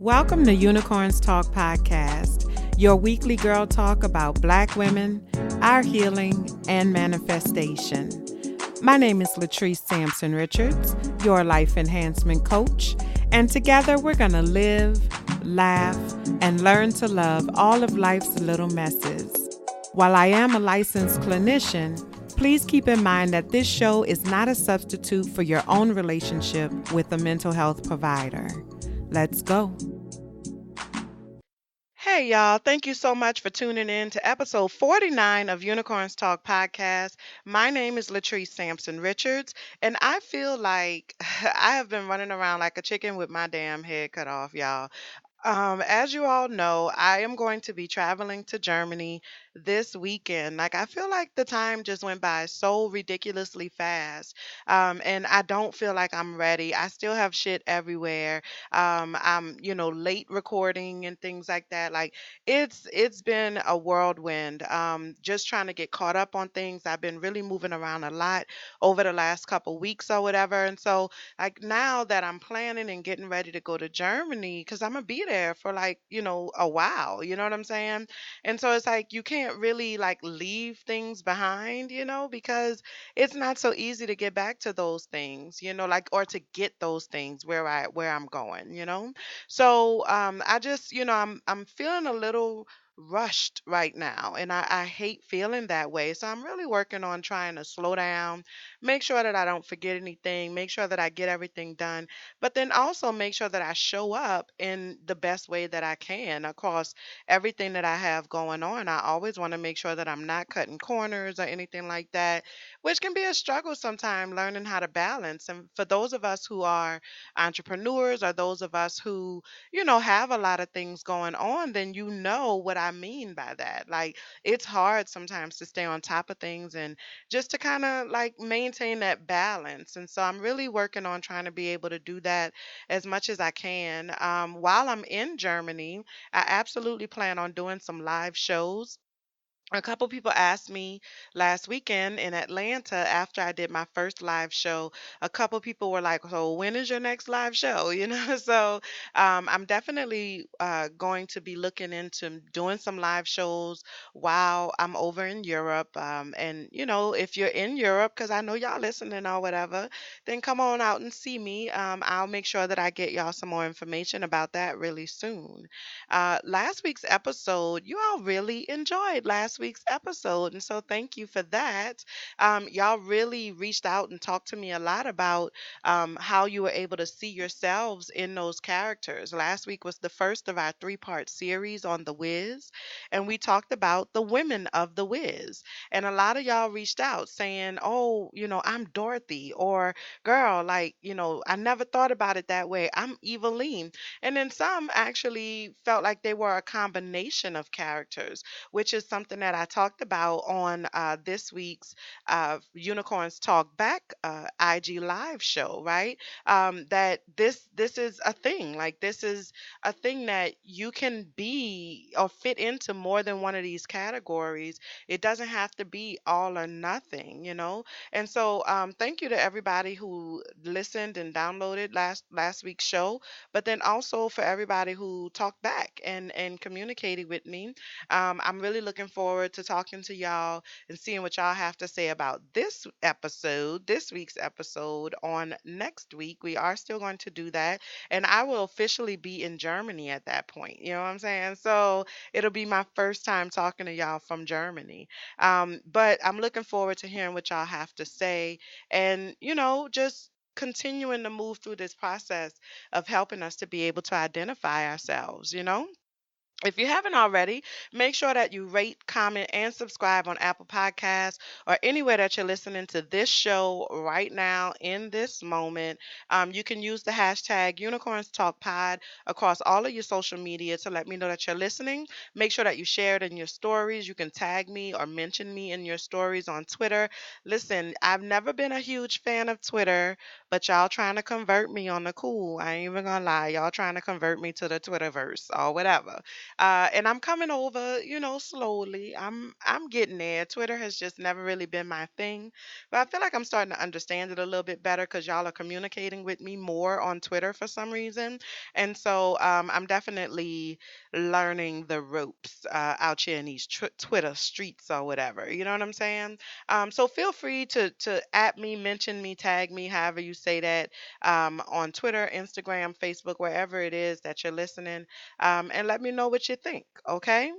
Welcome to Unicorns Talk Podcast, your weekly girl talk about Black women, our healing, and manifestation. My name is Latrice Sampson Richards, your life enhancement coach, and together we're going to live, laugh, and learn to love all of life's little messes. While I am a licensed clinician, please keep in mind that this show is not a substitute for your own relationship with a mental health provider. Let's go. Hey, y'all. Thank you so much for tuning in to episode 49 of Unicorns Talk Podcast. My name is Latrice Sampson Richards, and I feel like I have been running around like a chicken with my damn head cut off, y'all. As you all know, I am going to be traveling to Germany this weekend. Like, I feel like the time just went by so ridiculously fast. And I don't feel like I'm ready. I still have shit everywhere. I'm late recording and things like that. Like, it's been a whirlwind. Just trying to get caught up on things. I've been really moving around a lot over the last couple weeks or whatever. And so like now that I'm planning and getting ready to go to Germany, because I'm gonna be there for like, a while, you know what I'm saying? And so it's like you can't really like leave things behind, because it's not so easy to get back to those things, like or to get those things where I'm going, So I just, I'm feeling a little rushed right now and I hate feeling that way. So I'm really working on trying to slow down, make sure that I don't forget anything, make sure that I get everything done, but then also make sure that I show up in the best way that I can across everything that I have going on. I always want to make sure that I'm not cutting corners or anything like that, which can be a struggle sometimes learning how to balance. And for those of us who are entrepreneurs or those of us who, have a lot of things going on, then you know what I mean by that. Like it's hard sometimes to stay on top of things and just to kind of like maintain that balance. And so I'm really working on trying to be able to do that as much as I can. While I'm in Germany, I absolutely plan on doing some live shows. A couple people asked me last weekend in Atlanta after I did my first live show. A couple people were like, "So when is your next live show?" So I'm definitely going to be looking into doing some live shows while I'm over in Europe. And if you're in Europe, because I know y'all listening or whatever, then come on out and see me. I'll make sure that I get y'all some more information about that really soon. Last week's episode, you all really enjoyed last week's episode. And so thank you for that. Y'all really reached out and talked to me a lot about how you were able to see yourselves in those characters. Last week was the first of our three-part series on The Wiz, and we talked about the women of The Wiz. And a lot of y'all reached out saying, oh, I'm Dorothy, or girl, like, I never thought about it that way. I'm Eveline. And then some actually felt like they were a combination of characters, which is something that I talked about on this week's Unicorns Talk Back IG live show, right? That this is a thing. Like this is a thing that you can be or fit into more than one of these categories. It doesn't have to be all or nothing. And so thank you to everybody who listened and downloaded last week's show, but then also for everybody who talked back and communicated with me. I'm really looking forward to talking to y'all and seeing what y'all have to say about this week's episode on next week. We are still going to do that, and I will officially be in Germany at that point. You know what I'm saying? So it'll be my first time talking to y'all from Germany. But I'm looking forward to hearing what y'all have to say and, just continuing to move through this process of helping us to be able to identify ourselves. If you haven't already, make sure that you rate, comment, and subscribe on Apple Podcasts or anywhere that you're listening to this show right now in this moment. You can use the hashtag Unicorns Talk Pod across all of your social media to let me know that you're listening. Make sure that you share it in your stories. You can tag me or mention me in your stories on Twitter. Listen, I've never been a huge fan of Twitter, but y'all trying to convert me on the cool. I ain't even gonna lie. Y'all trying to convert me to the Twitterverse or whatever. And I'm coming over, slowly. I'm getting there. Twitter has just never really been my thing, but I feel like I'm starting to understand it a little bit better because y'all are communicating with me more on Twitter for some reason, and so I'm definitely learning the ropes out here in these Twitter streets or whatever. You know what I'm saying? So feel free to at me, mention me, tag me, however you say that, on Twitter, Instagram, Facebook, wherever it is that you're listening, and let me know what you think. Okay.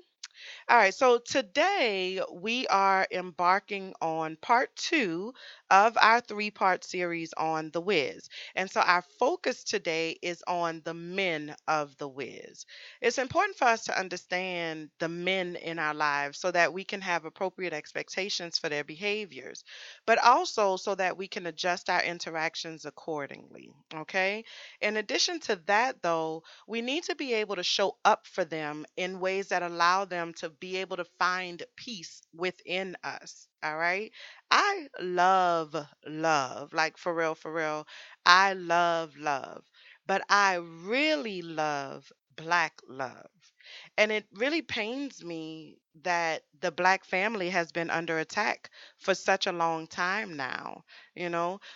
All right, so today we are embarking on part two of our three-part series on The Wiz. And so our focus today is on the men of The Wiz. It's important for us to understand the men in our lives so that we can have appropriate expectations for their behaviors, but also so that we can adjust our interactions accordingly. Okay? In addition to that, though, we need to be able to show up for them in ways that allow them to be able to find peace within us. All right. I love love, like for real, for real. I love love, but I really love black love. And it really pains me that the black family has been under attack for such a long time now.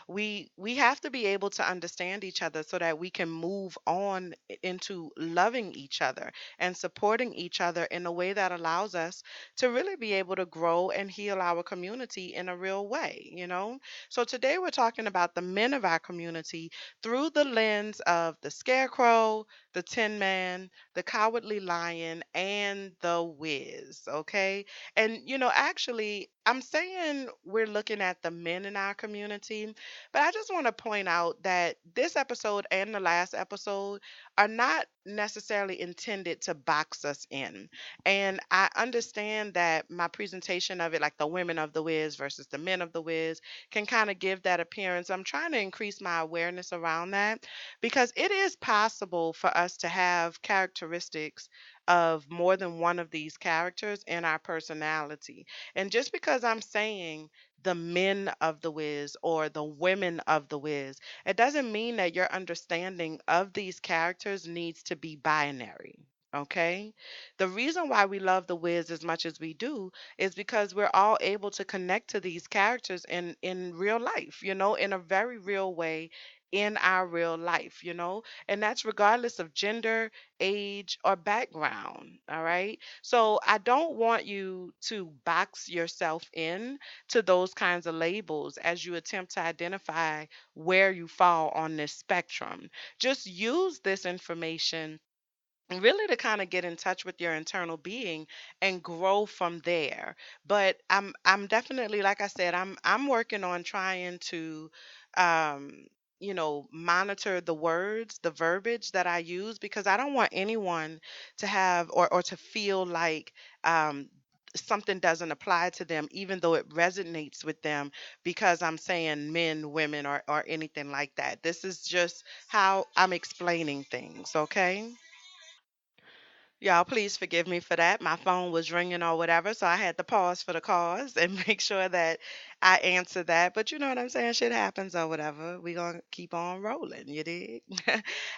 We have to be able to understand each other so that we can move on into loving each other and supporting each other in a way that allows us to really be able to grow and heal our community in a real way. So today we're talking about the men of our community through the lens of the scarecrow, the tin man, the cowardly lion, and the whiz. Okay. And, actually, I'm saying we're looking at the men in our community, but I just want to point out that this episode and the last episode are not necessarily intended to box us in. And I understand that my presentation of it, like the women of the whiz versus the men of the whiz, can kind of give that appearance. I'm trying to increase my awareness around that because it is possible for us to have characteristics of more than one of these characters in our personality. And just because I'm saying the men of the whiz or the women of the whiz, it doesn't mean that your understanding of these characters needs to be binary. Okay? The reason why we love the whiz as much as we do is because we're all able to connect to these characters in real life, in a very real way in our real life. And that's regardless of gender, age, or background. All right. So I don't want you to box yourself in to those kinds of labels as you attempt to identify where you fall on this spectrum. Just use this information really to kind of get in touch with your internal being and grow from there. But I'm definitely, like I said, I'm working on trying to um monitor the words, the verbiage that I use, because I don't want anyone to have or to feel like something doesn't apply to them even though it resonates with them because I'm saying men, women, or anything like that. This is just how I'm explaining things, okay? Y'all, please forgive me for that. My phone was ringing or whatever, so I had to pause for the cause and make sure that I answer that. But you know what I'm saying? Shit happens or whatever. We gonna keep on rolling, you dig?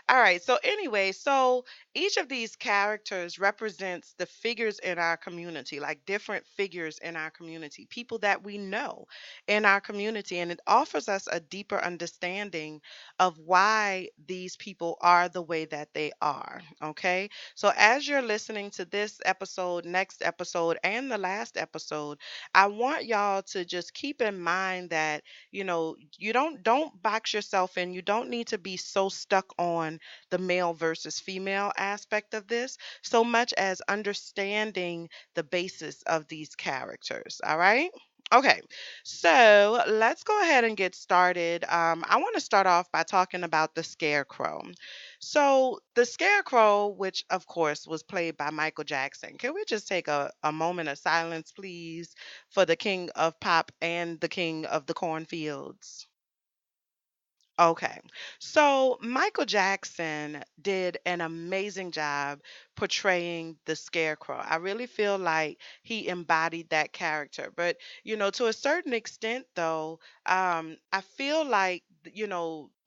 All right. So anyway, so each of these characters represents the figures in our community, like different figures in our community, people that we know in our community, and it offers us a deeper understanding of why these people are the way that they are. Okay. So, as you're listening to this episode, next episode, and the last episode, I want y'all to just keep in mind that you don't box yourself in. You don't need to be so stuck on the male versus female aspect of this, so much as understanding the basis of these characters. All right. Okay, so let's go ahead and get started. I want to start off by talking about the Scarecrow. So the Scarecrow, which of course was played by Michael Jackson, can we just take a moment of silence, please, for the king of pop and the king of the cornfields? Okay. So Michael Jackson did an amazing job portraying the Scarecrow. I really feel like he embodied that character. But, to a certain extent, though, I feel like,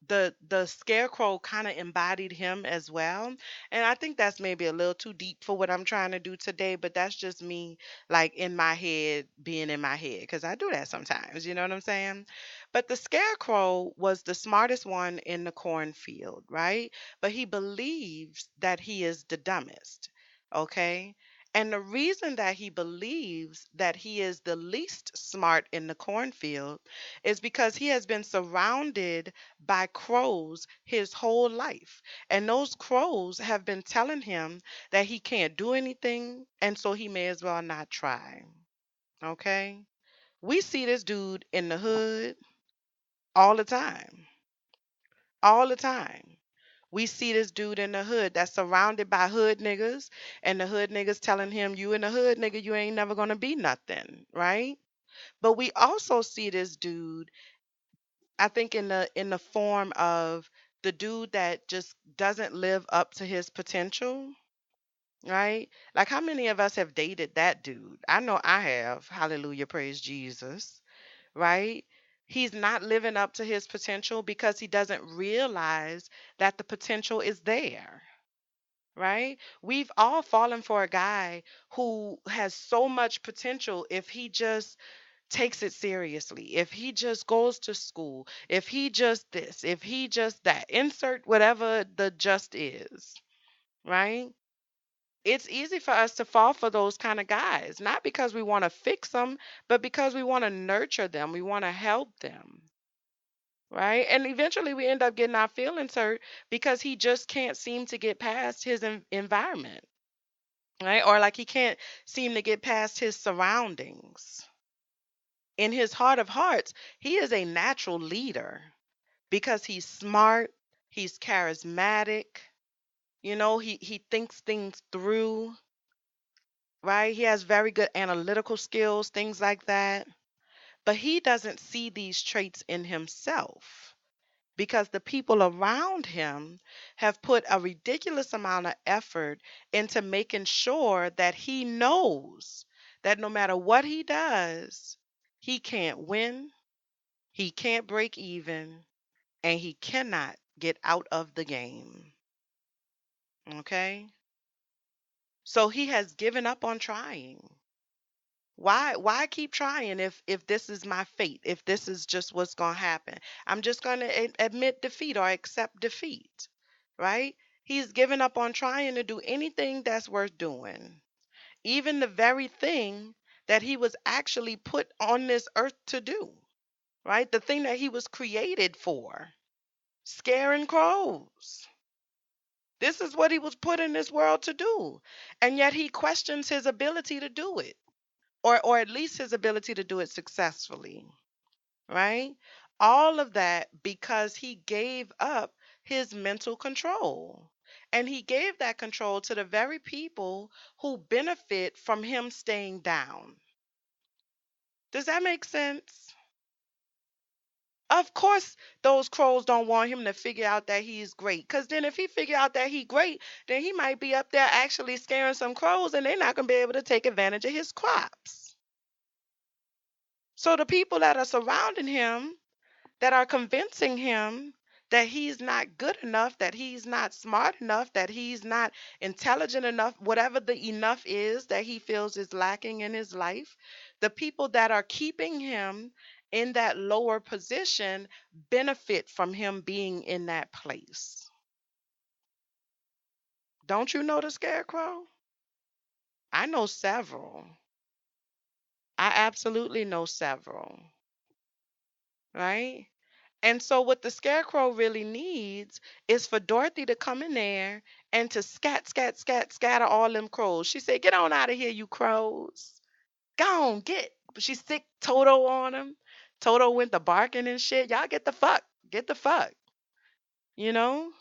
the scarecrow kind of embodied him as well. And I think that's maybe a little too deep for what I'm trying to do today, but that's just me, like, in my head, being in my head, because I do that sometimes, you know what I'm saying? But the scarecrow was the smartest one in the cornfield, right? But he believes that he is the dumbest. Okay. And the reason that he believes that he is the least smart in the cornfield is because he has been surrounded by crows his whole life. And those crows have been telling him that he can't do anything, and so he may as well not try. Okay? We see this dude in the hood all the time. All the time. We see this dude in the hood that's surrounded by hood niggas, and the hood niggas telling him, "You in the hood, nigga, you ain't never gonna be nothing," right? But we also see this dude, I think, in the form of the dude that just doesn't live up to his potential, right? Like, how many of us have dated that dude? I know I have. Hallelujah, praise Jesus, right? He's not living up to his potential because he doesn't realize that the potential is there, right? We've all fallen for a guy who has so much potential if he just takes it seriously, if he just goes to school, if he just this, if he just that, insert whatever the just is, right? It's easy for us to fall for those kind of guys, not because we want to fix them, but because we want to nurture them, we want to help them, right? And eventually we end up getting our feelings hurt because he just can't seem to get past his environment, right? Or like he can't seem to get past his surroundings. In his heart of hearts, he is a natural leader because he's smart, he's charismatic, he thinks things through, right? He has very good analytical skills, things like that. But he doesn't see these traits in himself because the people around him have put a ridiculous amount of effort into making sure that he knows that no matter what he does, he can't win, he can't break even, and he cannot get out of the game. Okay? So he has given up on trying. Why keep trying if this is my fate, if this is just what's going to happen? I'm just going to admit defeat or accept defeat, right? He's given up on trying to do anything that's worth doing. Even the very thing that he was actually put on this earth to do, right? The thing that he was created for, scaring crows. This is what he was put in this world to do. And yet he questions his ability to do it, or at least his ability to do it successfully, right? All of that because he gave up his mental control. And he gave that control to the very people who benefit from him staying down. Does that make sense? Of course, those crows don't want him to figure out that he's great. Because then, if he figure out that he's great, then he might be up there actually scaring some crows, and they're not going to be able to take advantage of his crops. So the people that are surrounding him, that are convincing him that he's not good enough, that he's not smart enough, that he's not intelligent enough, whatever the enough is that he feels is lacking in his life, the people that are keeping him in that lower position benefit from him being in that place. Don't you know the scarecrow? I know several. I absolutely know several, right? And so what the scarecrow really needs is for Dorothy to come in there and to scatter all them crows. She said, "Get on out of here, you crows. Go on, get." But she sick Toto on him. Toto went to barking and shit. Y'all get the fuck, you know?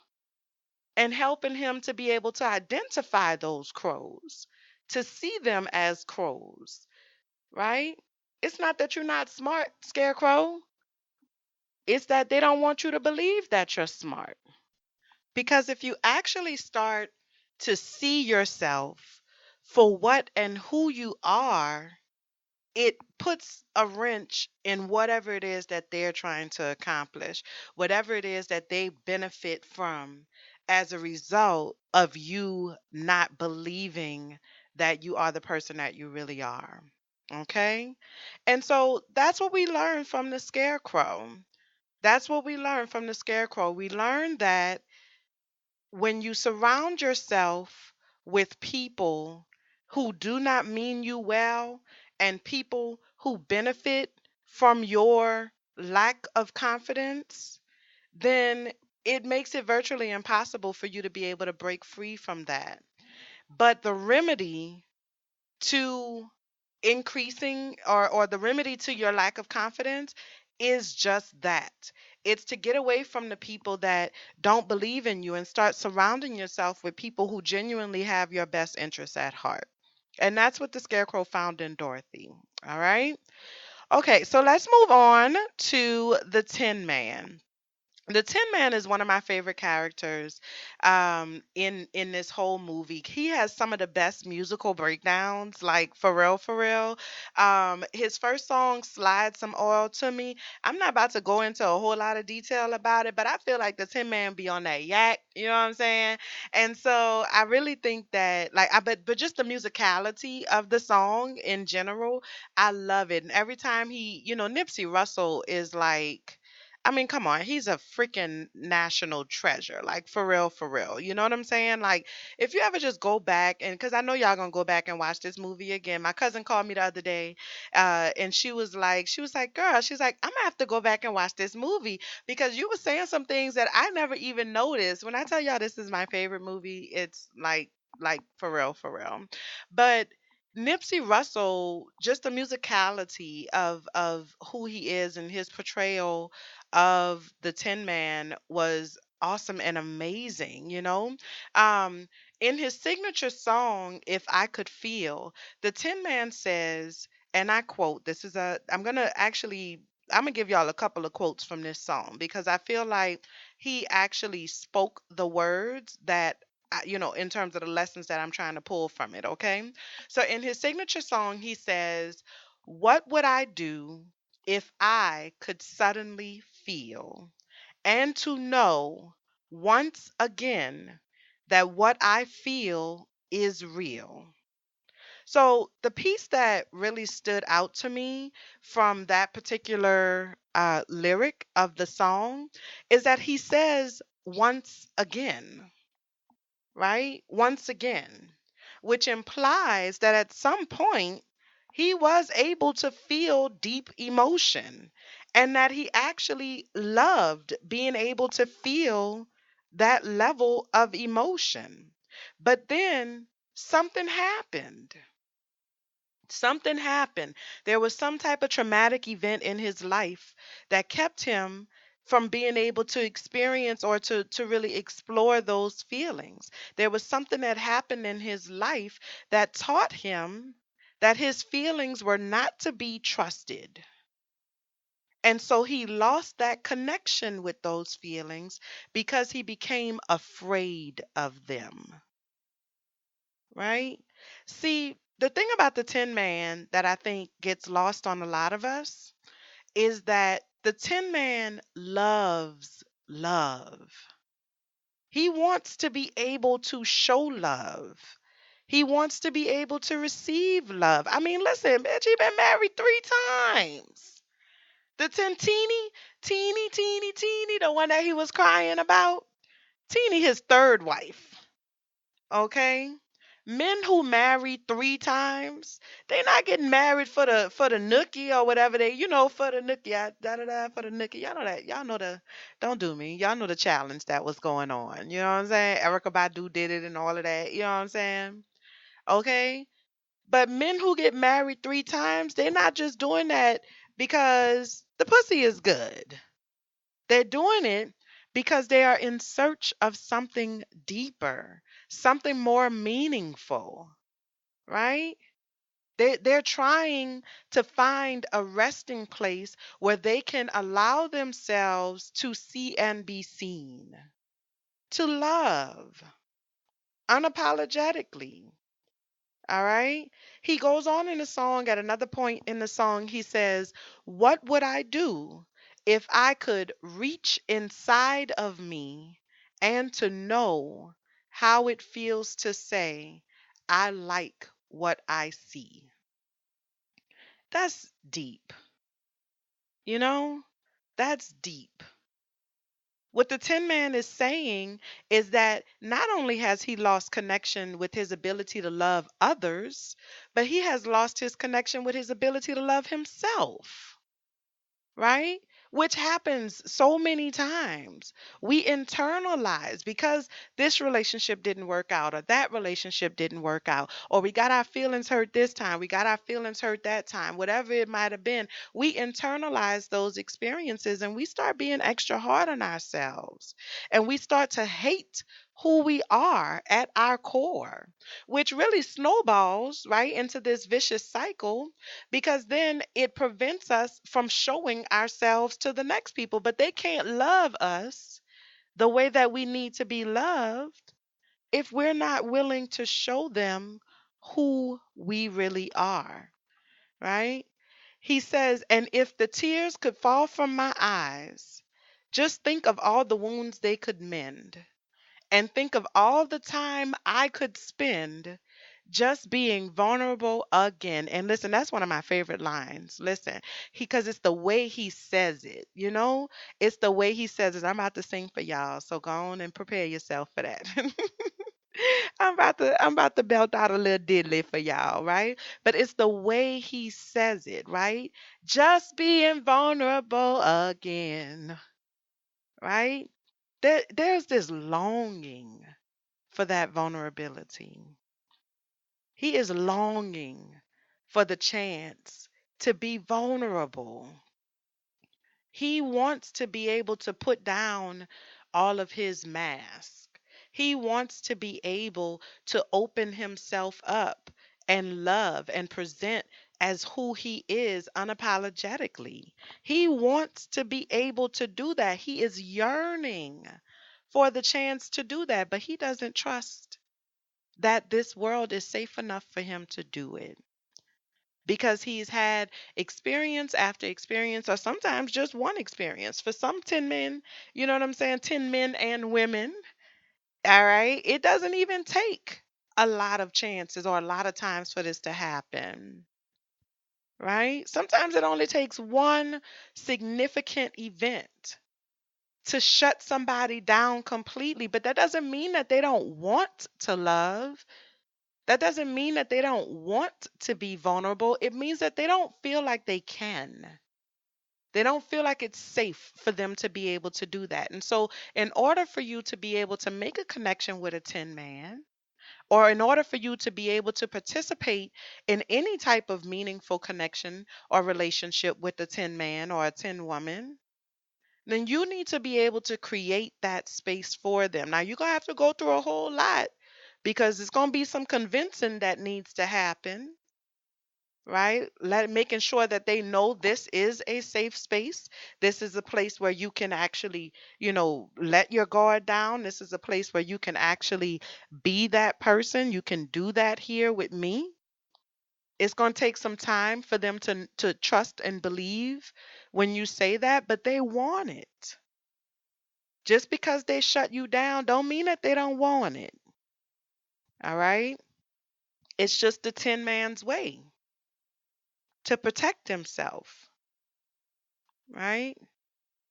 And helping him to be able to identify those crows, to see them as crows, right? It's not that you're not smart, scarecrow. It's that they don't want you to believe that you're smart. Because if you actually start to see yourself for what and who you are, it puts a wrench in whatever it is that they're trying to accomplish, whatever it is that they benefit from as a result of you not believing that you are the person that you really are. Okay? And so that's what we learned from the scarecrow. That's what we learned from the scarecrow. We learned that when you surround yourself with people who do not mean you well and people who benefit from your lack of confidence, then it makes it virtually impossible for you to be able to break free from that. But the remedy to increasing or the remedy to your lack of confidence is just that. It's to get away from the people that don't believe in you and start surrounding yourself with people who genuinely have your best interests at heart. And that's what the scarecrow found in Dorothy. All right. Okay, so let's move on to the Tin Man. The Tin Man is one of my favorite characters in this whole movie. He has some of the best musical breakdowns, like for real, for real. His first song, "Slide Some Oil to Me." I'm not about to go into a whole lot of detail about it, but I feel like the Tin Man be on that yak. You know what I'm saying? And so I really think that, like, but just the musicality of the song in general, I love it. And every time Nipsey Russell is like, I mean, come on, he's a freaking national treasure, like for real, for real. You know what I'm saying? Like, if you ever just go back and because I know y'all gonna go back and watch this movie again. My cousin called me the other day, and she was like, girl, she's like, I'm gonna have to go back and watch this movie because you were saying some things that I never even noticed. When I tell y'all this is my favorite movie, it's like for real, for real. But Nipsey Russell, just the musicality of who he is and his portrayal of the Tin Man was awesome and amazing, you know? Um, in his signature song, If I Could Feel, the Tin Man says, and I quote, I'm gonna give y'all a couple of quotes from this song because I feel like he actually spoke the words that in terms of the lessons that I'm trying to pull from it, okay? So in his signature song, he says, "What would I do if I could suddenly feel and to know once again that what I feel is real?" So the piece that really stood out to me from that particular lyric of the song is that he says once again, right? Once again, which implies that at some point he was able to feel deep emotion and that he actually loved being able to feel that level of emotion. But then something happened. Something happened. There was some type of traumatic event in his life that kept him from being able to experience or to really explore those feelings. There was something that happened in his life that taught him that his feelings were not to be trusted. And so he lost that connection with those feelings because he became afraid of them, right? See, the thing about the Tin Man that I think gets lost on a lot of us is that the Tin Man loves love. He wants to be able to show love. He wants to be able to receive love. I mean, listen, bitch, he been married 3 times. The teeny, the one that he was crying about, Teeny, his third wife. Okay? Men who marry 3 times, they not getting married for the nookie or whatever for the nookie, da da da, for the nookie. Y'all know that. Y'all know the. Don't do me. Y'all know the challenge that was going on. You know what I'm saying? Erica Badu did it and all of that. You know what I'm saying? Okay. But men who get married 3 times, they're not just doing that because the pussy is good. They're doing it because they are in search of something deeper, something more meaningful, right? They're trying to find a resting place where they can allow themselves to see and be seen, to love unapologetically. All right. He goes on in the song, at another point in the song, he says, "What would I do if I could reach inside of me and to know how it feels to say, I like what I see?" That's deep. You know, that's deep. What the Tin Man is saying is that not only has he lost connection with his ability to love others, but he has lost his connection with his ability to love himself, right? Which happens so many times. We internalize because this relationship didn't work out, or that relationship didn't work out, or we got our feelings hurt this time, we got our feelings hurt that time, whatever it might have been. We internalize those experiences and we start being extra hard on ourselves. And we start to hate who we are at our core, which really snowballs right into this vicious cycle because then it prevents us from showing ourselves to the next people. But they can't love us the way that we need to be loved if we're not willing to show them who we really are, right? He says, "And if the tears could fall from my eyes, just think of all the wounds they could mend, and think of all the time I could spend just being vulnerable again." And listen, that's one of my favorite lines. Listen, because it's the way he says it, you know? It's the way he says it. I'm about to sing for y'all, so go on and prepare yourself for that. I'm about to belt out a little diddly for y'all, right? But it's the way he says it, right? Just being vulnerable again, right? There's this longing for that vulnerability. He is longing for the chance to be vulnerable. He wants to be able to put down all of his mask. He wants to be able to open himself up and love and present as who he is unapologetically. He wants to be able to do that. He is yearning for the chance to do that, but he doesn't trust that this world is safe enough for him to do it because he's had experience after experience, or sometimes just one experience. For some 10 men, you know what I'm saying? 10 men and women, all right? It doesn't even take a lot of chances or a lot of times for this to happen, right? Sometimes it only takes one significant event to shut somebody down completely, but that doesn't mean that they don't want to love. That doesn't mean that they don't want to be vulnerable. It means that they don't feel like they can. They don't feel like it's safe for them to be able to do that. And so, in order for you to be able to make a connection with a Tin Man, or in order for you to be able to participate in any type of meaningful connection or relationship with a Tin Man or a Tin Woman, then you need to be able to create that space for them. Now, you're going to have to go through a whole lot because it's going to be some convincing that needs to happen, right? Making sure that they know this is a safe space. This is a place where you can actually, let your guard down. This is a place where you can actually be that person. You can do that here with me. It's going to take some time for them to trust and believe when you say that, but they want it. Just because they shut you down don't mean that they don't want it. All right? It's just the Tin Man's way to protect himself, right?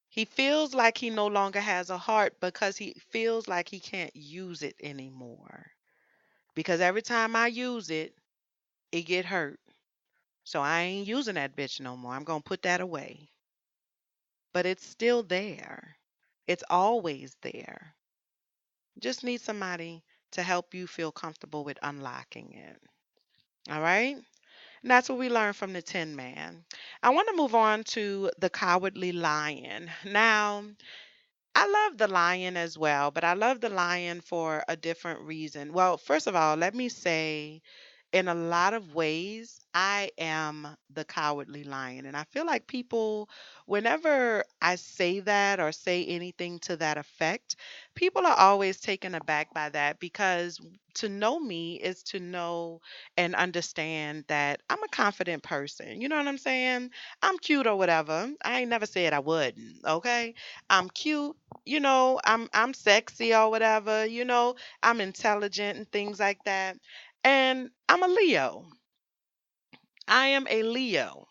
He feels like he no longer has a heart because he feels like he can't use it anymore. Because every time I use it, it get hurt. So I ain't using that bitch no more. I'm going to put that away. But it's still there. It's always there. Just need somebody to help you feel comfortable with unlocking it. All right? And that's what we learned from the Tin Man. I want to move on to the Cowardly Lion. Now, I love the lion as well, but I love the lion for a different reason. Well, first of all, let me say in a lot of ways, I am the cowardly lion. And I feel like people, whenever I say that or say anything to that effect, people are always taken aback by that because to know me is to know and understand that I'm a confident person. You know what I'm saying? I'm cute or whatever. I ain't never said I wouldn't, okay? I'm cute, I'm sexy or whatever, I'm intelligent and things like that. And I'm a Leo. I am a Leo.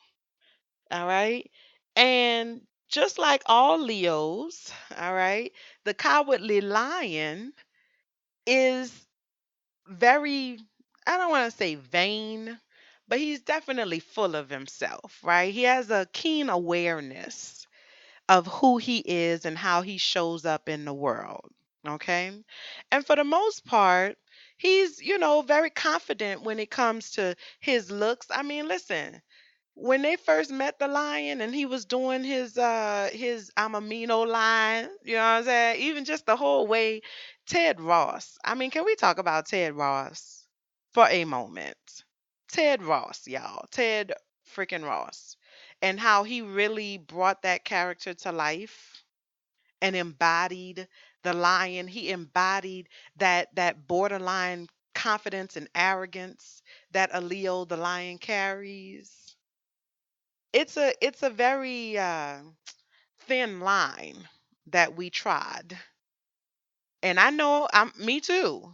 All right. And just like all Leos, all right, the cowardly lion is very, I don't want to say vain, but he's definitely full of himself, right? He has a keen awareness of who he is and how he shows up in the world. Okay. And for the most part, he's, very confident when it comes to his looks. I mean, listen, when they first met the lion and he was doing his I'm a mean old lion, you know what I'm saying? Even just the whole way, Ted Ross. I mean, can we talk about Ted Ross for a moment? Ted Ross, y'all. Ted freaking Ross. And how he really brought that character to life and embodied the lion. He embodied that borderline confidence and arrogance that a Leo the lion carries. It's a very thin line that we trod. And I know I'm me too.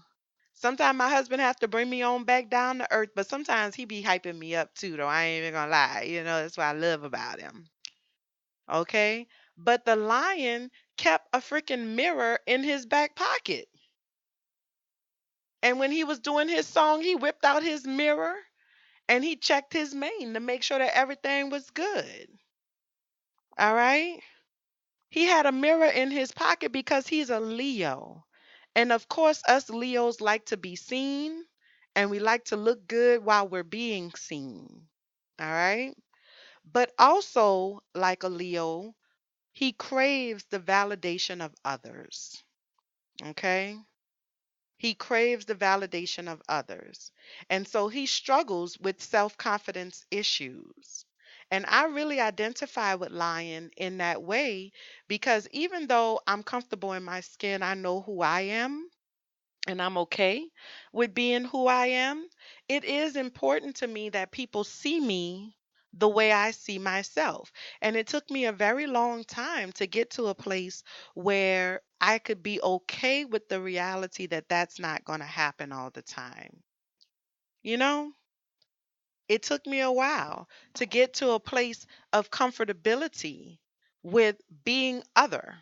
Sometimes my husband have to bring me on back down to earth, but sometimes he be hyping me up too, though. I ain't even gonna lie. That's what I love about him. Okay? But the lion kept a freaking mirror in his back pocket. And when he was doing his song, he whipped out his mirror and he checked his mane to make sure that everything was good. All right? He had a mirror in his pocket because he's a Leo. And of course, us Leos like to be seen and we like to look good while we're being seen. All right? But also, like a Leo, he craves the validation of others. Okay? He craves the validation of others. And so he struggles with self confidence issues. And I really identify with Lion in that way because even though I'm comfortable in my skin, I know who I am and I'm okay with being who I am. It is important to me that people see me the way I see myself. And it took me a very long time to get to a place where I could be okay with the reality that that's not going to happen all the time. You know, it took me a while to get to a place of comfortability with being other,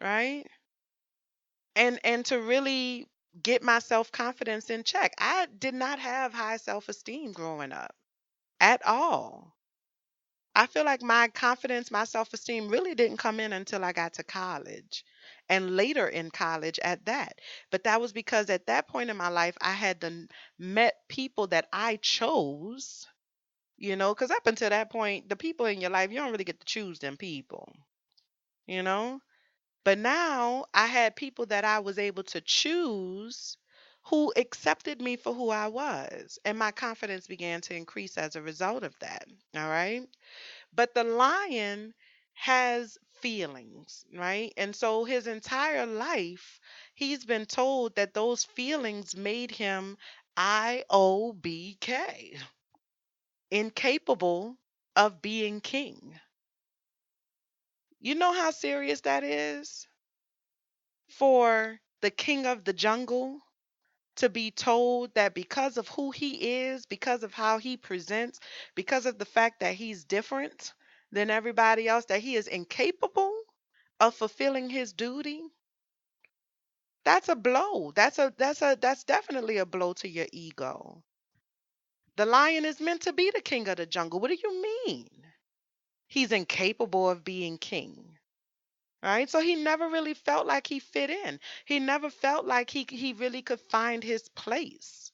right? And to really get my self-confidence in check. I did not have high self-esteem growing up at all. I feel like my confidence, my self-esteem really didn't come in until I got to college and later in college at that. But that was because at that point in my life I had done met people that I chose, because up until that point, the people in your life, you don't really get to choose them people, you know? But now I had people that I was able to choose who accepted me for who I was. And my confidence began to increase as a result of that. All right. But the lion has feelings, right? And so his entire life, he's been told that those feelings made him IOBK, incapable of being king. You know how serious that is? For the king of the jungle to be told that because of who he is, because of how he presents, because of the fact that he's different than everybody else, that he is incapable of fulfilling his duty, that's a blow. That's definitely a blow to your ego. The lion is meant to be the king of the jungle. What do you mean? He's incapable of being king. Right? So he never really felt like he fit in. He never felt like he really could find his place.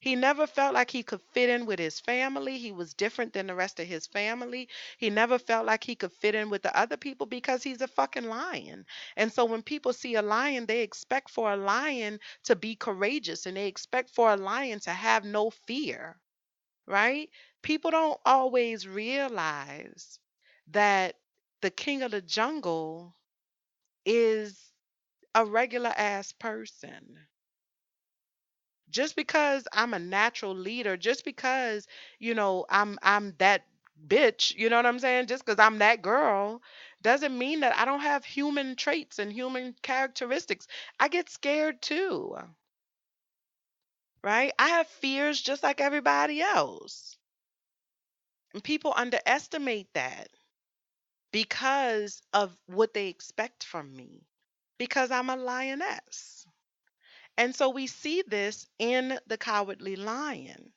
He never felt like he could fit in with his family. He was different than the rest of his family. He never felt like he could fit in with the other people because he's a fucking lion. And so when people see a lion, they expect for a lion to be courageous and they expect for a lion to have no fear, right? People don't always realize that the king of the jungle is a regular ass person. Just because I'm a natural leader, just because, I'm that bitch, you know what I'm saying? Just because I'm that girl doesn't mean that I don't have human traits and human characteristics. I get scared too, right? I have fears just like everybody else. And people underestimate that because of what they expect from me, because I'm a lioness. And so we see this in the Cowardly Lion.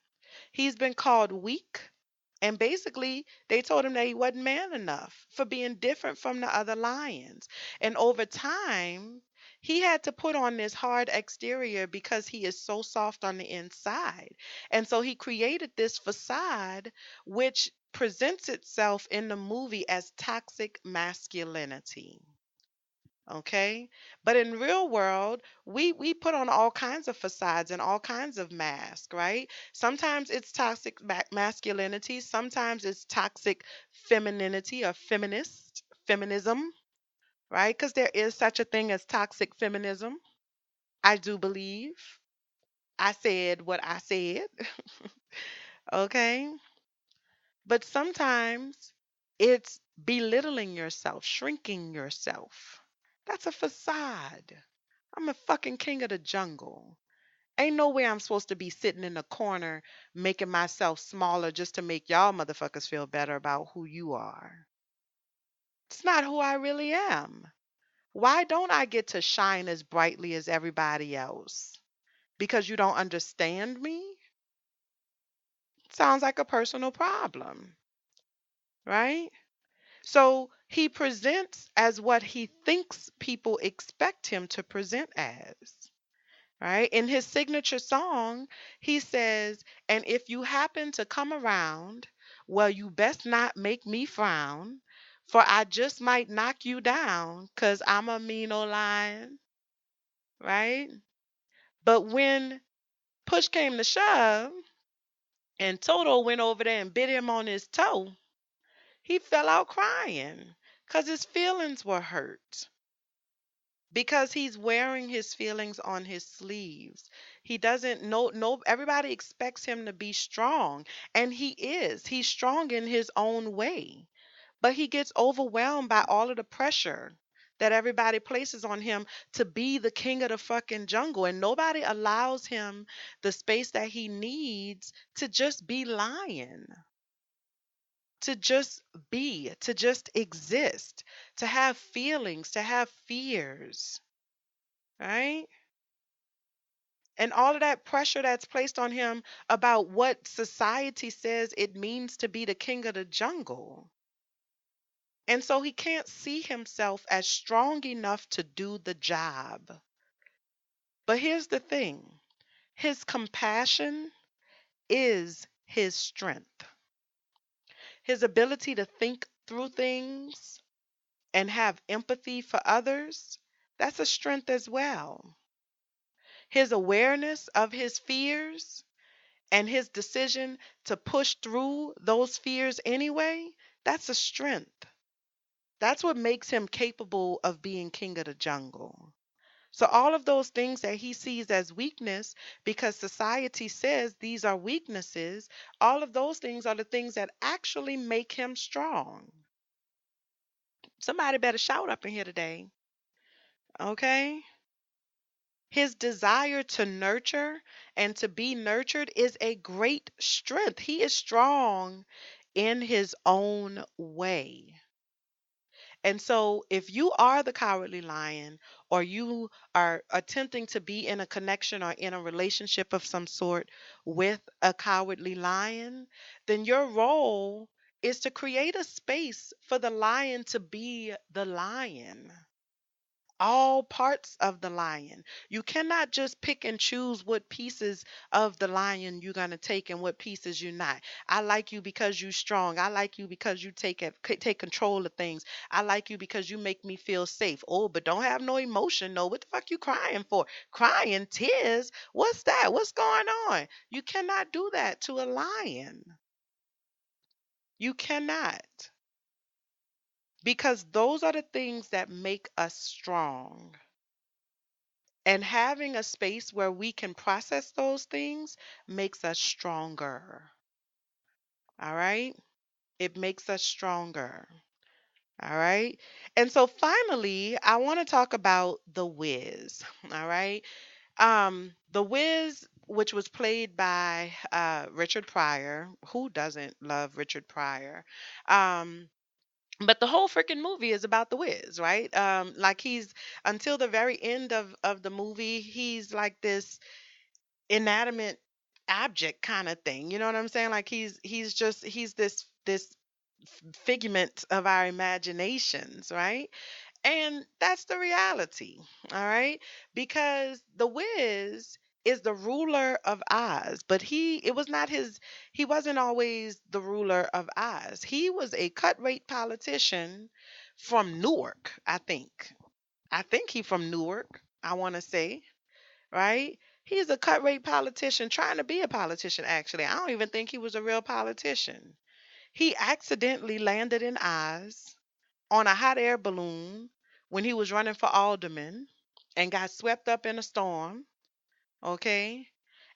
He's been called weak, and basically they told him that he wasn't man enough for being different from the other lions. And over time, he had to put on this hard exterior because he is so soft on the inside. And so he created this facade which presents itself in the movie as toxic masculinity. Okay, but in real world, we put on all kinds of facades and all kinds of masks, right? Sometimes it's toxic masculinity, sometimes it's toxic femininity or feminism, right? Because there is such a thing as toxic feminism. I do believe I said what I said. Okay, but sometimes it's belittling yourself, shrinking yourself. That's a facade. I'm a fucking king of the jungle. Ain't no way I'm supposed to be sitting in a corner making myself smaller just to make y'all motherfuckers feel better about who you are. It's not who I really am. Why don't I get to shine as brightly as everybody else? Because you don't understand me? Sounds like a personal problem, right? So he presents as what he thinks people expect him to present as. Right? In his signature song, he says, "And if you happen to come around, well, you best not make me frown, for I just might knock you down, 'cause I'm a mean old lion." Right? But when push came to shove and Toto went over there and bit him on his toe, he fell out crying 'cause his feelings were hurt. Because he's wearing his feelings on his sleeves. He doesn't know, no, everybody expects him to be strong, and he is. He's strong in his own way. But he gets overwhelmed by all of the pressure that everybody places on him to be the king of the fucking jungle, and nobody allows him the space that he needs to just be lion, to just be, to just exist, to have feelings, to have fears, right? And all of that pressure that's placed on him about what society says it means to be the king of the jungle. And so he can't see himself as strong enough to do the job. But here's the thing, his compassion is his strength. His ability to think through things and have empathy for others, that's a strength as well. His awareness of his fears and his decision to push through those fears anyway, that's a strength. That's what makes him capable of being king of the jungle. So, all of those things that he sees as weakness, because society says these are weaknesses, all of those things are the things that actually make him strong. Somebody better shout up in here today, okay? His desire to nurture and to be nurtured is a great strength. He is strong in his own way. And so, if you are the cowardly lion, or you are attempting to be in a connection or in a relationship of some sort with a cowardly lion, then your role is to create a space for the lion to be the lion. all parts of the lion. You cannot just pick and choose what pieces of the lion you're going to take and what pieces you're not. I like you because you're strong. I like you because you take control of things. I like you because you make me feel safe. Oh, but don't have no emotion. No, what the fuck you crying for? Crying tears? What's that? What's going on? You cannot do that to a lion. You cannot. Because those are the things that make us strong. And having a space where we can process those things makes us stronger. All right? It makes us stronger. All right? And so finally, I want to talk about The Wiz. All right? The Wiz, which was played by Richard Pryor. Who doesn't love Richard Pryor? Um, but the whole freaking movie is about the Wiz, right? Like he's until the very end of the movie, he's like this inanimate object kind of thing. You know what I'm saying? Like he's this figment of our imaginations, right? And that's the reality, all right? Because the Wiz is the ruler of Oz, but it was not he wasn't always the ruler of Oz. He was a cut rate politician from Newark, I think. I think he from Newark, I want to say, right? He's a cut rate politician trying to be a politician, actually. I don't even think he was a real politician. He accidentally landed in Oz on a hot air balloon when he was running for alderman and got swept up in a storm. Okay.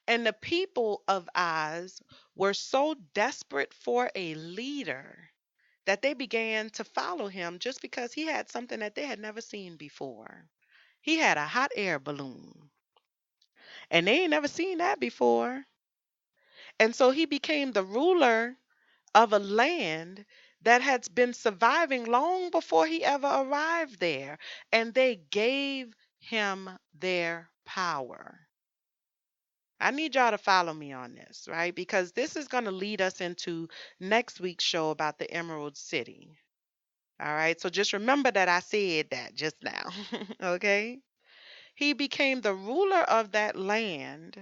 And the people of Oz were so desperate for a leader that they began to follow him just because he had something that they had never seen before. He had a hot air balloon, and they ain't never seen that before. And so he became the ruler of a land that had been surviving long before he ever arrived there. And they gave him their power. I need y'all to follow me on this, right? Because this is going to lead us into next week's show about the Emerald City. All right. So just remember that I said that just now. Okay. He became the ruler of that land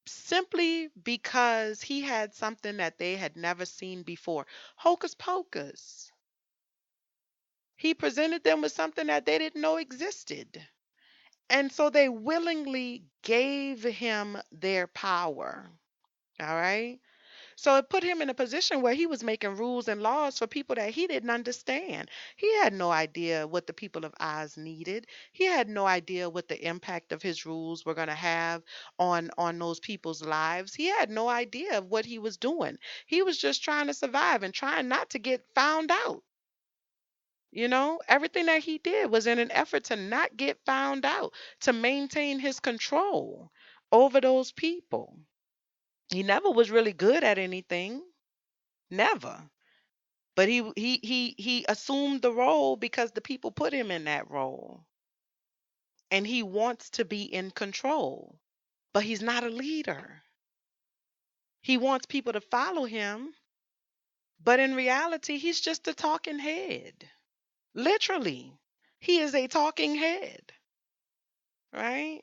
simply because he had something that they had never seen before. Hocus pocus. He presented them with something that they didn't know existed. And so they willingly gave him their power. All right. So it put him in a position where he was making rules and laws for people that he didn't understand. He had no idea what the people of Oz needed. He had no idea what the impact of his rules were going to have on those people's lives. He had no idea of what he was doing. He was just trying to survive and trying not to get found out. Everything that he did was in an effort to not get found out, to maintain his control over those people. He never was really good at anything. Never. But he assumed the role because the people put him in that role. And he wants to be in control. But he's not a leader. He wants people to follow him, but in reality, he's just a talking head. Literally. He is a talking head, right?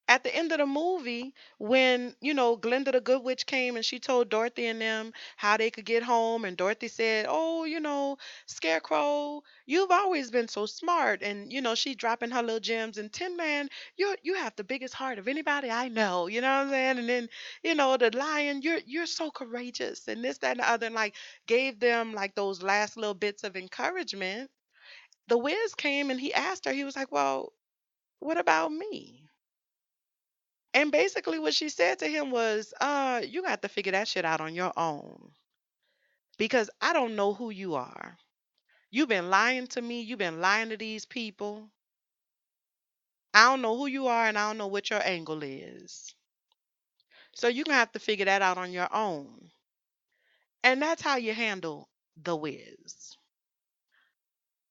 At the end of the movie, when Glinda the Good Witch came and she told Dorothy and them how they could get home, and Dorothy said, "Oh, Scarecrow, you've always been so smart," and she dropping her little gems, and Tin Man, you have the biggest heart of anybody I know, you know what I'm saying? And then the Lion, you're so courageous, and this, that, and the other, and like gave them like those last little bits of encouragement. The Wiz came and he asked her, he was like, "Well, what about me?" And basically what she said to him was, you got to figure that shit out on your own. Because I don't know who you are. You've been lying to me. You've been lying to these people. I don't know who you are and I don't know what your angle is. So you're going to have to figure that out on your own. And that's how you handle the Wiz.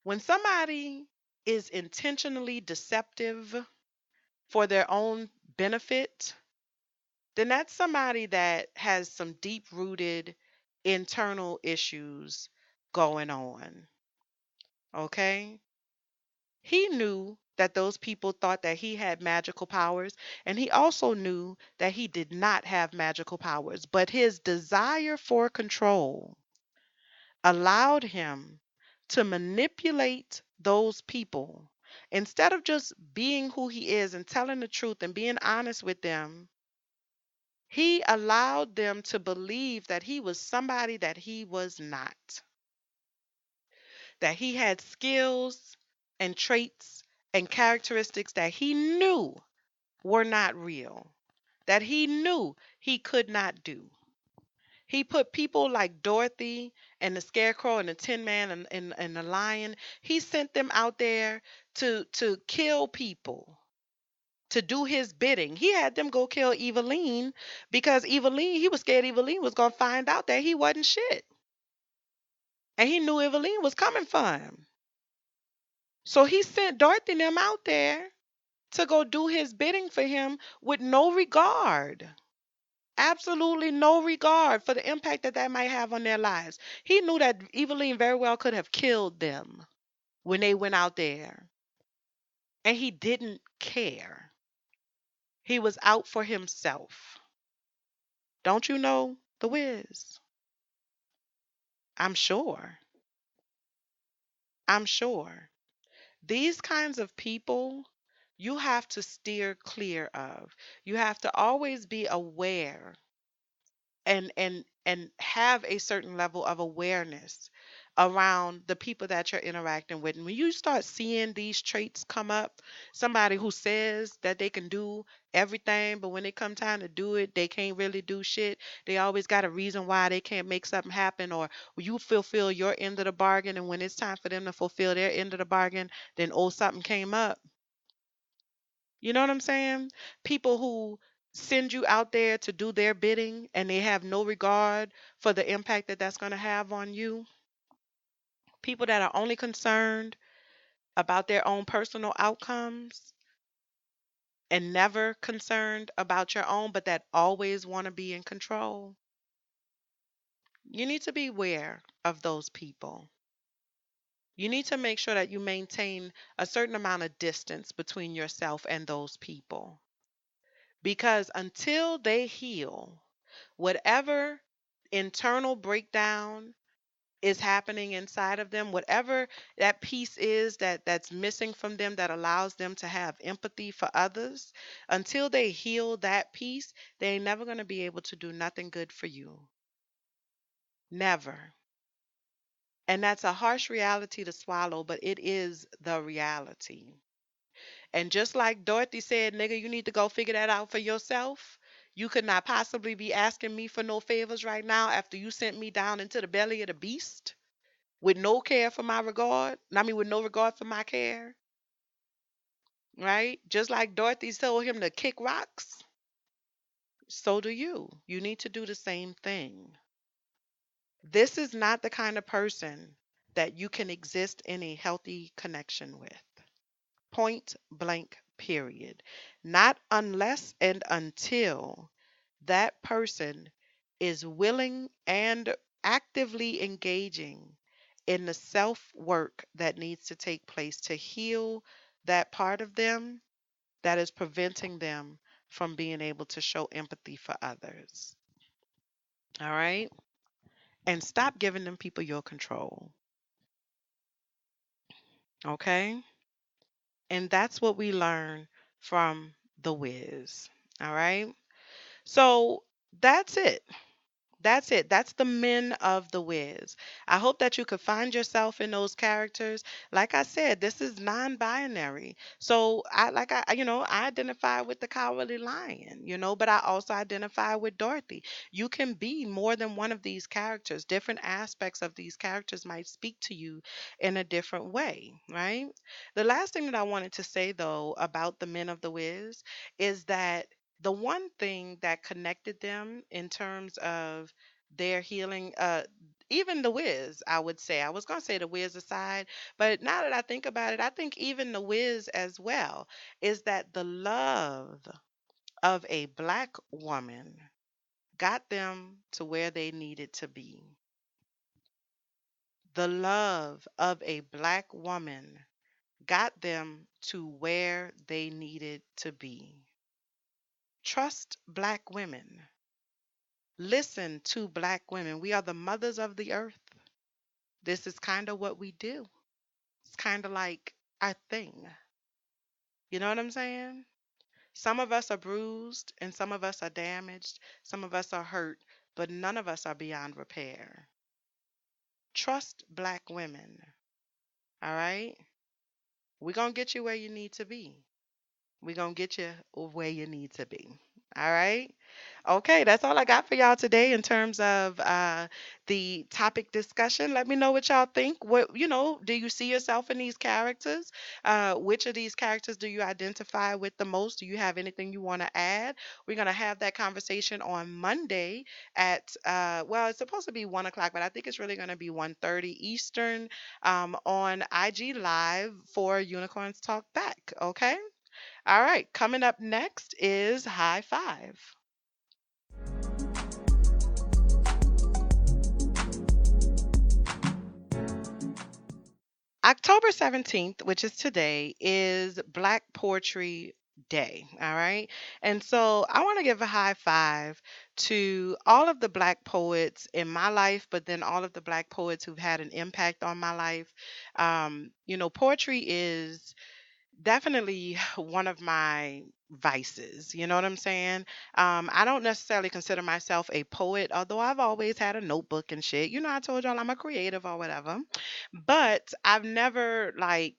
When somebody is intentionally deceptive for their own benefit, then that's somebody that has some deep rooted internal issues going on. Okay? He knew that those people thought that he had magical powers, and he also knew that he did not have magical powers. But his desire for control allowed him to manipulate those people. Instead of just being who he is and telling the truth and being honest with them, he allowed them to believe that he was somebody that he was not, that he had skills and traits and characteristics that he knew were not real, that he knew he could not do. He put people like Dorothy and the Scarecrow and the Tin Man and the Lion, he sent them out there to kill people, to do his bidding. He had them go kill Eveline because Eveline, he was scared Eveline was going to find out that he wasn't shit. And he knew Eveline was coming for him. So he sent Dorothy and them out there to go do his bidding for him with no regard. Absolutely no regard for the impact that that might have on their lives. He knew that Eveline very well could have killed them when they went out there. And he didn't care. He was out for himself. Don't you know the Wiz? I'm sure. I'm sure. These kinds of people you have to steer clear of. You have to always be aware and have a certain level of awareness around the people that you're interacting with. And when you start seeing these traits come up, somebody who says that they can do everything, but when it come time to do it, they can't really do shit. They always got a reason why they can't make something happen, or you fulfill your end of the bargain, and when it's time for them to fulfill their end of the bargain, then oh, something came up. You know what I'm saying? People who send you out there to do their bidding and they have no regard for the impact that that's going to have on you. People that are only concerned about their own personal outcomes and never concerned about your own, but that always want to be in control. You need to be aware of those people. You need to make sure that you maintain a certain amount of distance between yourself and those people. Because until they heal, whatever internal breakdown is happening inside of them, whatever that piece is that's missing from them that allows them to have empathy for others, until they heal that piece, they ain't never going to be able to do nothing good for you. Never. And that's a harsh reality to swallow, but it is the reality. And just like Dorothy said, nigga, you need to go figure that out for yourself. You could not possibly be asking me for no favors right now after you sent me down into the belly of the beast with no care for my regard. I mean, with no regard for my care, right? Just like Dorothy told him to kick rocks, so do you. You need to do the same thing. This is not the kind of person that you can exist in a healthy connection with. Point blank, period. Not unless and until that person is willing and actively engaging in the self work that needs to take place to heal that part of them that is preventing them from being able to show empathy for others. All right? And stop giving them people your control. Okay? And that's what we learn from The Wiz. All right? So that's it. That's it. That's the Men of the Wiz. I hope that you could find yourself in those characters. Like I said, this is non-binary. So I identify with the Cowardly Lion, but I also identify with Dorothy. You can be more than one of these characters. Different aspects of these characters might speak to you in a different way, right? The last thing that I wanted to say though about the Men of the Wiz is that the one thing that connected them in terms of their healing, even the Wiz, I would say. I was going to say the Wiz aside, but now that I think about it, I think even the Wiz as well is that the love of a black woman got them to where they needed to be. The love of a black woman got them to where they needed to be. Trust Black women. Listen to Black women. We are the mothers of the earth. This is kind of what we do. It's kind of like our thing. You know what I'm saying? Some of us are bruised and some of us are damaged. Some of us are hurt, but none of us are beyond repair. Trust Black women. All right? We're going to get you where you need to be. We're going to get you where you need to be. All right. Okay, that's all I got for y'all today in terms of the topic discussion. Let me know what y'all think. Do you see yourself in these characters? Which of these characters do you identify with the most? Do you have anything you want to add? We're going to have that conversation on Monday at, well, it's supposed to be 1 o'clock, but I think it's really going to be 1:30 Eastern on IG Live for Unicorns Talk Back. Okay? All right, coming up next is High Five. October 17th, which is today, is Black Poetry Day. All right. And so I want to give a high five to all of the Black poets in my life, but then all of the Black poets who've had an impact on my life. Poetry is definitely one of my vices. You know what I'm saying? I don't necessarily consider myself a poet, although I've always had a notebook and shit. I told y'all I'm a creative or whatever. But I've never like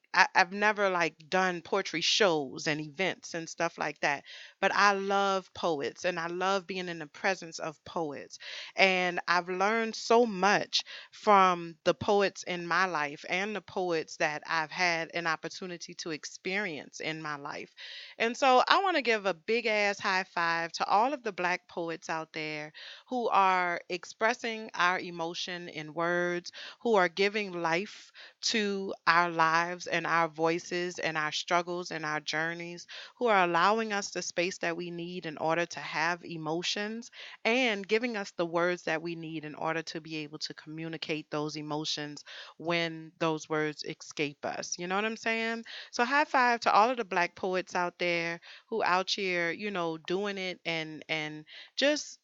done poetry shows and events and stuff like that. But I love poets and I love being in the presence of poets. And I've learned so much from the poets in my life and the poets that I've had an opportunity to experience in my life. And so I want to give a big ass high five to all of the Black poets out there who are expressing our emotion in words, who are giving life to our lives and our voices and our struggles and our journeys, who are allowing us the space that we need in order to have emotions and giving us the words that we need in order to be able to communicate those emotions when those words escape us. You know what I'm saying? So high five to all of the Black poets out there who out here, doing it and just,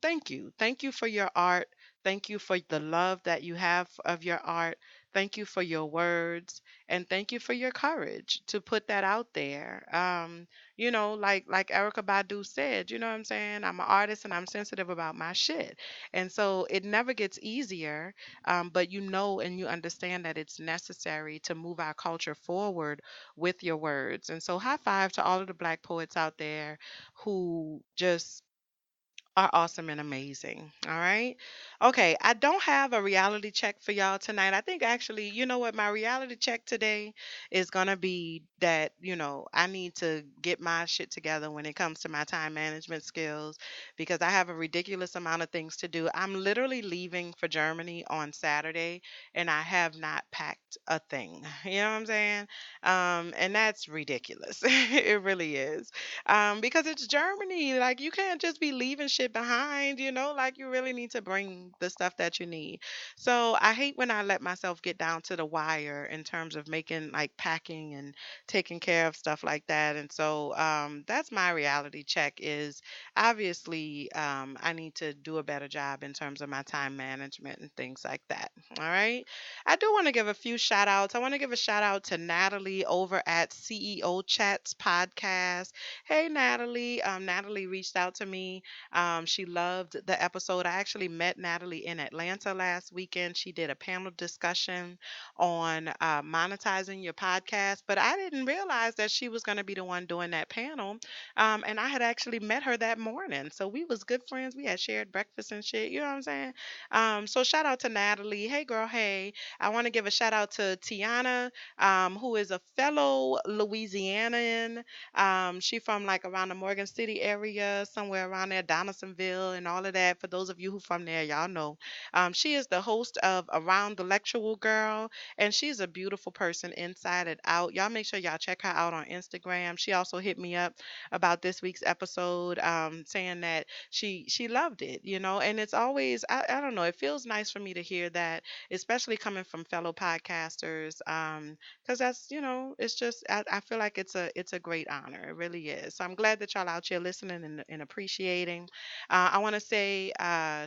thank you. Thank you for your art. Thank you for the love that you have of your art. Thank you for your words and thank you for your courage to put that out there. Like Erica Badu said, you know what I'm saying? I'm an artist and I'm sensitive about my shit. And so it never gets easier, but you know and you understand that it's necessary to move our culture forward with your words. And so high five to all of the Black poets out there who just are awesome and amazing. All right. Okay. I don't have a reality check for y'all tonight. I think actually, you know what? My reality check today is going to be that, I need to get my shit together when it comes to my time management skills because I have a ridiculous amount of things to do. I'm literally leaving for Germany on Saturday and I have not packed a thing. You know what I'm saying? And that's ridiculous. It really is because it's Germany. Like you can't just be leaving shit behind, like you really need to bring the stuff that you need. So I hate when I let myself get down to the wire in terms of making like packing and taking care of stuff like that. And so that's my reality check is obviously I need to do a better job in terms of my time management and things like that. All right. I do want to give a few shout outs. I want to give a shout out to Natalie over at CEO Chats Podcast. Hey, Natalie. Natalie reached out to me. She loved the episode. I actually met Natalie in Atlanta last weekend. She did a panel discussion on monetizing your podcast, but I didn't realize that she was going to be the one doing that panel. And I had actually met her that morning. So we was good friends. We had shared breakfast and shit. You know what I'm saying? So shout out to Natalie. Hey, girl. Hey. I want to give a shout out to Tiana, who is a fellow Louisianian. She from like around the Morgan City area, somewhere around there, Donna Johnsonville and all of that. For those of you who from there, y'all know. She is the host of Around the Lectual Girl, and she's a beautiful person inside and out. Y'all make sure y'all check her out on Instagram. She also hit me up about this week's episode, saying that she loved it, and it's always I don't know, it feels nice for me to hear that, especially coming from fellow podcasters, because that's, it's just I feel like it's a great honor. It really is. So I'm glad that y'all out here listening and appreciating. I want to say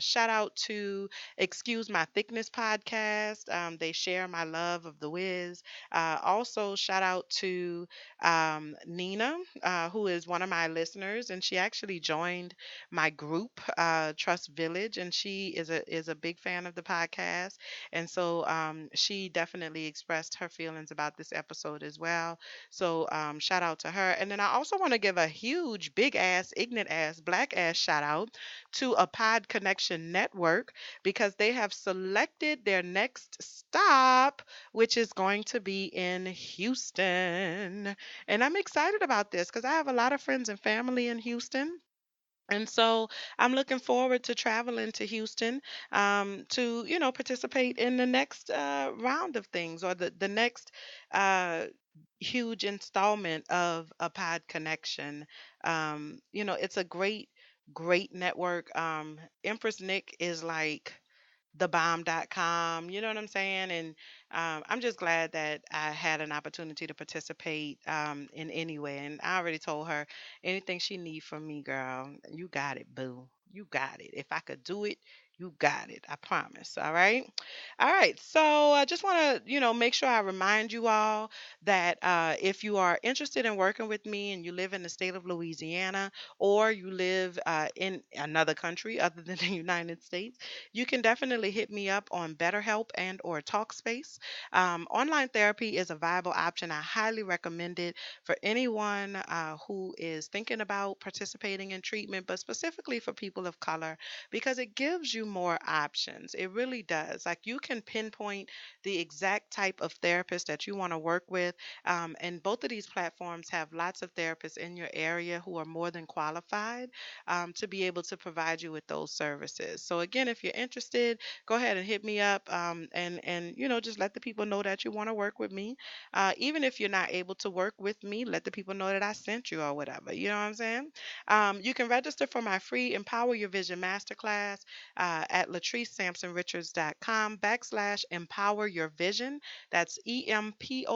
shout out to Excuse My Thickness podcast. They share my love of The Wiz. Also, shout out to Nina, who is one of my listeners, and she actually joined my group, Trust Village, and she is a big fan of the podcast, and so she definitely expressed her feelings about this episode as well. So shout out to her, and then I also want to give a huge, big ass, ignorant ass, black ass shout out to a Pod Connection Network because they have selected their next stop, which is going to be in Houston. And I'm excited about this because I have a lot of friends and family in Houston. And so I'm looking forward to traveling to Houston, to, participate in the next round of things, or the next uh, huge installment of a Pod Connection. It's a great, great network. Empress Nick is like thebomb.com, you know what I'm saying? And I'm just glad that I had an opportunity to participate in any way. And I already told her anything she need from me, girl, you got it, boo. You got it. If I could do it, you got it. I promise. All right. All right. So I just want to, make sure I remind you all that if you are interested in working with me and you live in the state of Louisiana, or you live in another country other than the United States, you can definitely hit me up on BetterHelp and or TalkSpace. Online therapy is a viable option. I highly recommend it for anyone who is thinking about participating in treatment, but specifically for people of color, because it gives you more options. It really does. Like, you can pinpoint the exact type of therapist that you want to work with. And both of these platforms have lots of therapists in your area who are more than qualified to be able to provide you with those services. So again, if you're interested, go ahead and hit me up, and just let the people know that you want to work with me. Even if you're not able to work with me, let the people know that I sent you or whatever. You know what I'm saying? You can register for my free Empower Your Vision Masterclass at latricesampsonrichards.com/empower your vision. That's EMPOWHER,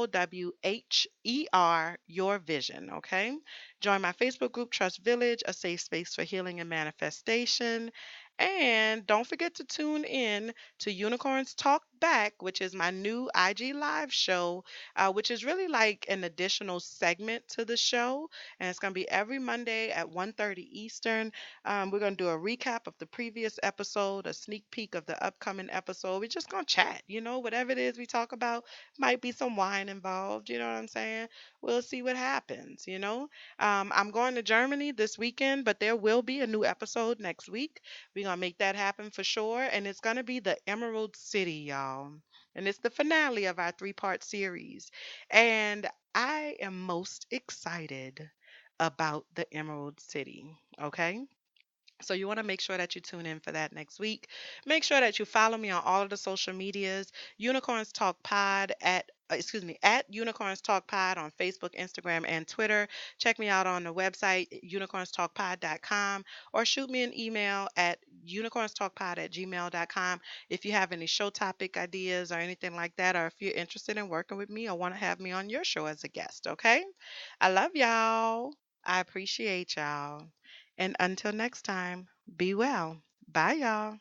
your vision. Okay. Join my Facebook group, Trust Village, a safe space for healing and manifestation. And don't forget to tune in to Unicorns Talk Back, which is my new IG live show, which is really like an additional segment to the show. And it's going to be every Monday at 1:30 Eastern. We're going to do a recap of the previous episode, a sneak peek of the upcoming episode. We're just going to chat, whatever it is we talk about. Might be some wine involved, you know what I'm saying? We'll see what happens, I'm going to Germany this weekend, but there will be a new episode next week. We're going to make that happen for sure. And it's going to be the Emerald City, y'all. And it's the finale of our three-part series. And I am most excited about the Emerald City. Okay. So you want to make sure that you tune in for that next week. Make sure that you follow me on all of the social medias. Unicorns Talk Pod at Unicorns Talk Pod on Facebook, Instagram, and Twitter. Check me out on the website unicornstalkpod.com, or shoot me an email at unicornstalkpod@gmail.com if you have any show topic ideas or anything like that, or if you're interested in working with me or want to have me on your show as a guest. Okay. I love y'all. I appreciate y'all. And until next time, be well. Bye, y'all.